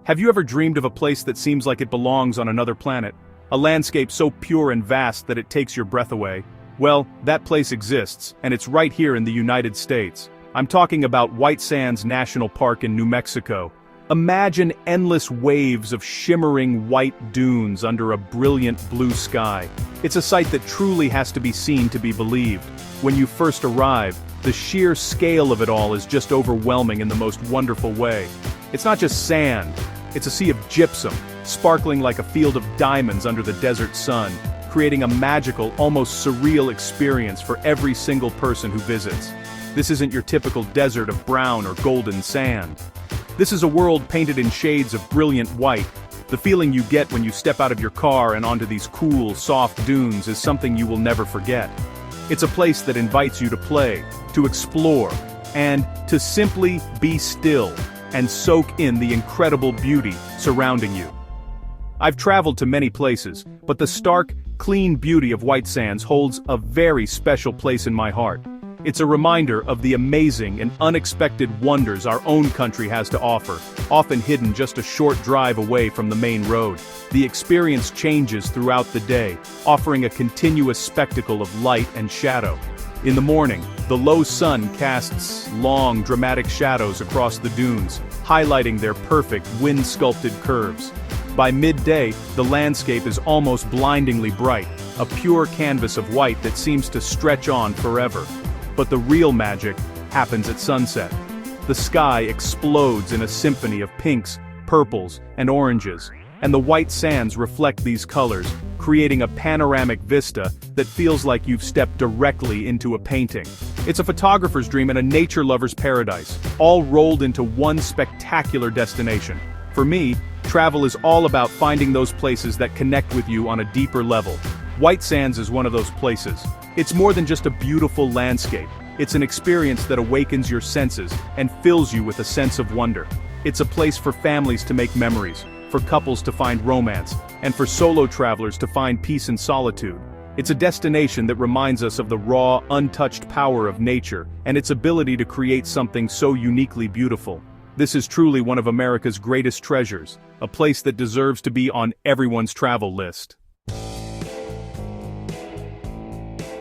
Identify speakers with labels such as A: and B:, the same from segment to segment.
A: Have you ever dreamed of a place that seems like it belongs on another planet? A landscape so pure and vast that it takes your breath away? Well, that place exists, and it's right here in the United States. I'm talking about White Sands National Park in New Mexico. Imagine endless waves of shimmering white dunes under a brilliant blue sky. It's a sight that truly has to be seen to be believed. When you first arrive, the sheer scale of it all is just overwhelming in the most wonderful way. It's not just sand. It's a sea of gypsum, sparkling like a field of diamonds under the desert sun, creating a magical, almost surreal experience for every single person who visits. This isn't your typical desert of brown or golden sand. This is a world painted in shades of brilliant white. The feeling you get when you step out of your car and onto these cool, soft dunes is something you will never forget. It's a place that invites you to play, to explore, and to simply be still and soak in the incredible beauty surrounding you. I've traveled to many places, but the stark, clean beauty of White Sands holds a very special place in my heart. It's a reminder of the amazing and unexpected wonders our own country has to offer, often hidden just a short drive away from the main road. The experience changes throughout the day, offering a continuous spectacle of light and shadow. In the morning, the low sun casts long, dramatic shadows across the dunes, highlighting their perfect, wind-sculpted curves. By midday, the landscape is almost blindingly bright, a pure canvas of white that seems to stretch on forever. But the real magic happens at sunset. The sky explodes in a symphony of pinks, purples, and oranges, and the white sands reflect these colors, creating a panoramic vista that feels like you've stepped directly into a painting. It's a photographer's dream and a nature lover's paradise, all rolled into one spectacular destination. For me, travel is all about finding those places that connect with you on a deeper level. White Sands is one of those places. It's more than just a beautiful landscape. It's an experience that awakens your senses and fills you with a sense of wonder. It's a place for families to make memories, for couples to find romance, and for solo travelers to find peace and solitude. It's a destination that reminds us of the raw, untouched power of nature and its ability to create something so uniquely beautiful. This is truly one of America's greatest treasures, a place that deserves to be on everyone's travel list.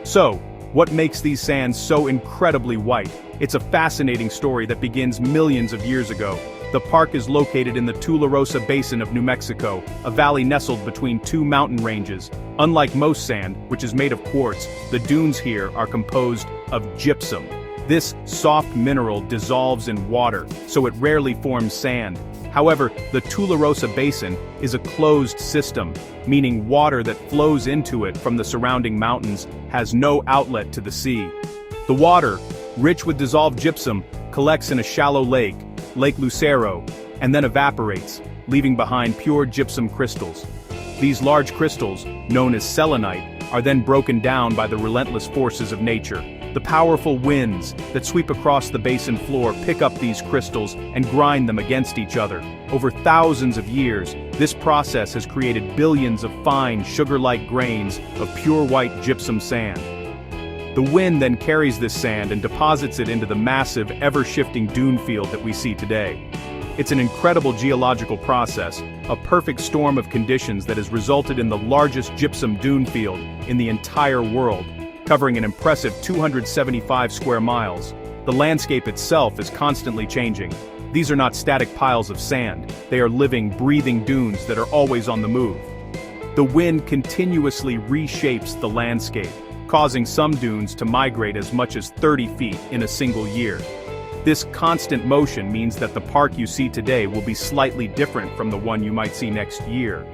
A: So, what makes these sands so incredibly white? It's a fascinating story that begins millions of years ago. The park is located in the Tularosa Basin of New Mexico, a valley nestled between two mountain ranges. Unlike most sand, which is made of quartz, the dunes here are composed of gypsum. This soft mineral dissolves in water, so it rarely forms sand. However, the Tularosa Basin is a closed system, meaning water that flows into it from the surrounding mountains has no outlet to the sea. The water, rich with dissolved gypsum, collects in a shallow lake, Lake Lucero, and then evaporates, leaving behind pure gypsum crystals. These large crystals, known as selenite, are then broken down by the relentless forces of nature. The powerful winds that sweep across the basin floor pick up these crystals and grind them against each other. Over thousands of years, this process has created billions of fine, sugar-like grains of pure white gypsum sand. The wind then carries this sand and deposits it into the massive, ever-shifting dune field that we see today. It's an incredible geological process, a perfect storm of conditions that has resulted in the largest gypsum dune field in the entire world, covering an impressive 275 square miles. The landscape itself is constantly changing. These are not static piles of sand, they are living, breathing dunes that are always on the move. The wind continuously reshapes the landscape, causing some dunes to migrate as much as 30 feet in a single year. This constant motion means that the park you see today will be slightly different from the one you might see next year.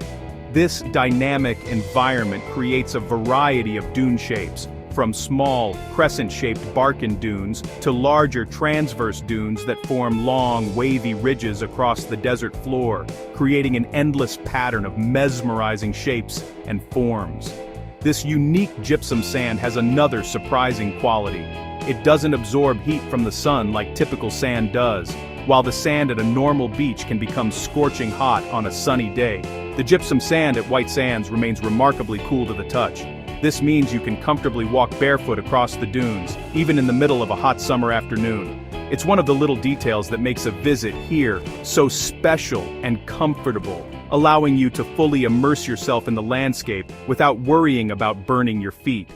A: This dynamic environment creates a variety of dune shapes, from small, crescent-shaped Barken dunes to larger transverse dunes that form long, wavy ridges across the desert floor, creating an endless pattern of mesmerizing shapes and forms. This unique gypsum sand has another surprising quality. It doesn't absorb heat from the sun like typical sand does. While the sand at a normal beach can become scorching hot on a sunny day, the gypsum sand at White Sands remains remarkably cool to the touch. This means you can comfortably walk barefoot across the dunes, even in the middle of a hot summer afternoon. It's one of the little details that makes a visit here so special and comfortable, allowing you to fully immerse yourself in the landscape without worrying about burning your feet.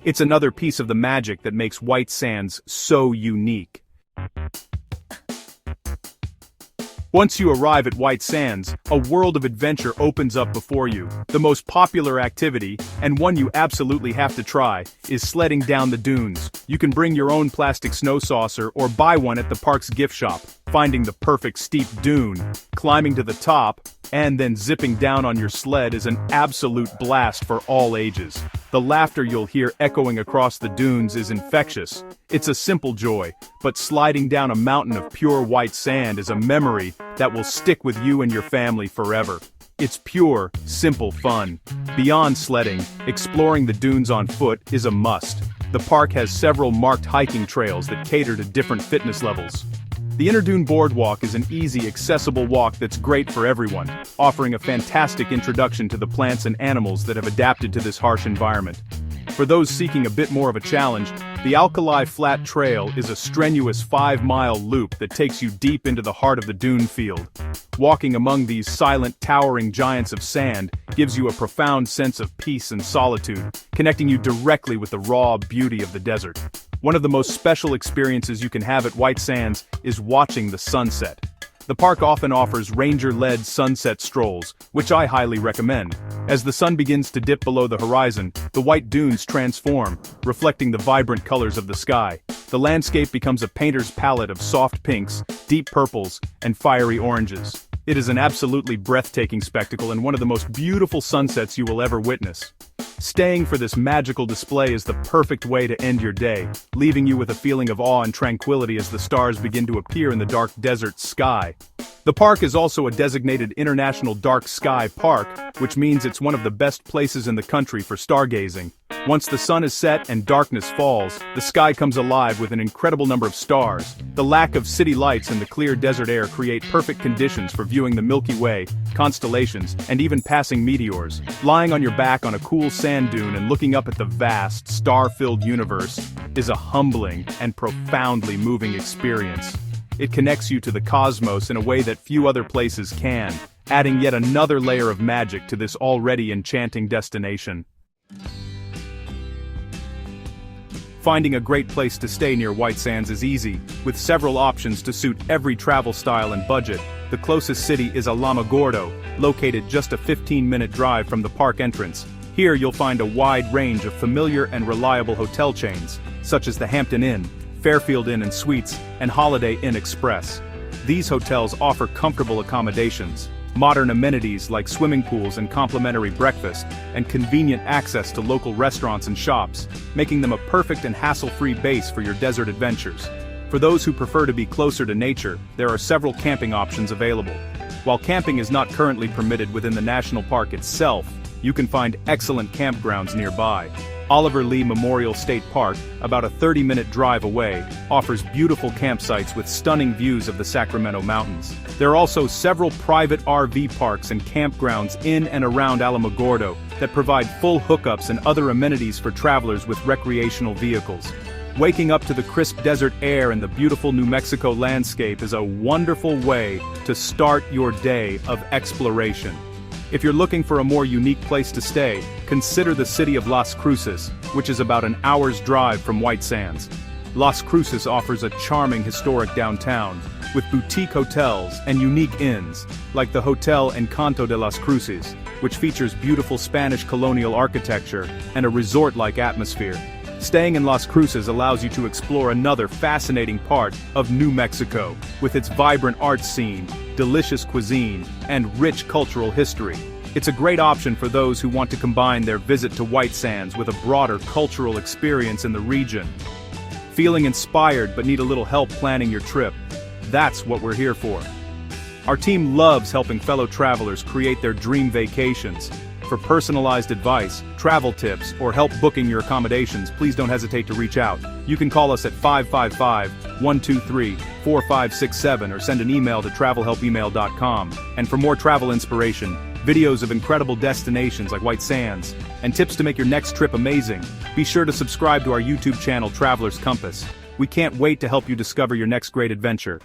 A: It's another piece of the magic that makes White Sands so unique. Once you arrive at White Sands, a world of adventure opens up before you. The most popular activity, and one you absolutely have to try, is sledding down the dunes. You can bring your own plastic snow saucer or buy one at the park's gift shop, finding the perfect steep dune, climbing to the top, and then zipping down on your sled is an absolute blast for all ages. The laughter you'll hear echoing across the dunes is infectious. It's a simple joy, but sliding down a mountain of pure white sand is a memory that will stick with you and your family forever. It's pure, simple fun. Beyond sledding, exploring the dunes on foot is a must. The park has several marked hiking trails that cater to different fitness levels. The Interdune Boardwalk is an easy, accessible walk that's great for everyone, offering a fantastic introduction to the plants and animals that have adapted to this harsh environment. For those seeking a bit more of a challenge, the Alkali Flat Trail is a strenuous 5-mile loop that takes you deep into the heart of the dune field. Walking among these silent, towering giants of sand gives you a profound sense of peace and solitude, connecting you directly with the raw beauty of the desert. One of the most special experiences you can have at White Sands is watching the sunset. The park often offers ranger-led sunset strolls, which I highly recommend. As the sun begins to dip below the horizon, the white dunes transform, reflecting the vibrant colors of the sky. The landscape becomes a painter's palette of soft pinks, deep purples, and fiery oranges. It is an absolutely breathtaking spectacle and one of the most beautiful sunsets you will ever witness. Staying for this magical display is the perfect way to end your day, leaving you with a feeling of awe and tranquility as the stars begin to appear in the dark desert sky. The park is also a designated International Dark Sky Park, which means it's one of the best places in the country for stargazing. Once the sun is set and darkness falls, the sky comes alive with an incredible number of stars. The lack of city lights and the clear desert air create perfect conditions for viewing the Milky Way, constellations, and even passing meteors. Lying on your back on a cool sand dune and looking up at the vast, star-filled universe is a humbling and profoundly moving experience. It connects you to the cosmos in a way that few other places can, adding yet another layer of magic to this already enchanting destination. Finding a great place to stay near White Sands is easy, with several options to suit every travel style and budget. The closest city is Alamogordo, located just a 15-minute drive from the park entrance. Here you'll find a wide range of familiar and reliable hotel chains, such as the Hampton Inn, Fairfield Inn and Suites, and Holiday Inn Express. These hotels offer comfortable accommodations, modern amenities like swimming pools and complimentary breakfast, and convenient access to local restaurants and shops, making them a perfect and hassle-free base for your desert adventures. For those who prefer to be closer to nature, there are several camping options available. While camping is not currently permitted within the national park itself, you can find excellent campgrounds nearby. Oliver Lee Memorial State Park, about a 30-minute drive away, offers beautiful campsites with stunning views of the Sacramento Mountains. There are also several private RV parks and campgrounds in and around Alamogordo that provide full hookups and other amenities for travelers with recreational vehicles. Waking up to the crisp desert air and the beautiful New Mexico landscape is a wonderful way to start your day of exploration. If you're looking for a more unique place to stay, consider the city of Las Cruces, which is about an hour's drive from White Sands. Las Cruces offers a charming historic downtown, with boutique hotels and unique inns, like the Hotel Encanto de Las Cruces, which features beautiful Spanish colonial architecture and a resort-like atmosphere. Staying in Las Cruces allows you to explore another fascinating part of New Mexico, with its vibrant art scene, delicious cuisine, and rich cultural history. It's a great option for those who want to combine their visit to White Sands with a broader cultural experience in the region. Feeling inspired but need a little help planning your trip? That's what we're here for. Our team loves helping fellow travelers create their dream vacations. For personalized advice, travel tips, or help booking your accommodations, please don't hesitate to reach out. You can call us at 555-123-4567 or send an email to travelhelpemail.com. And for more travel inspiration, videos of incredible destinations like White Sands, and tips to make your next trip amazing, be sure to subscribe to our YouTube channel Traveler's Compass. We can't wait to help you discover your next great adventure.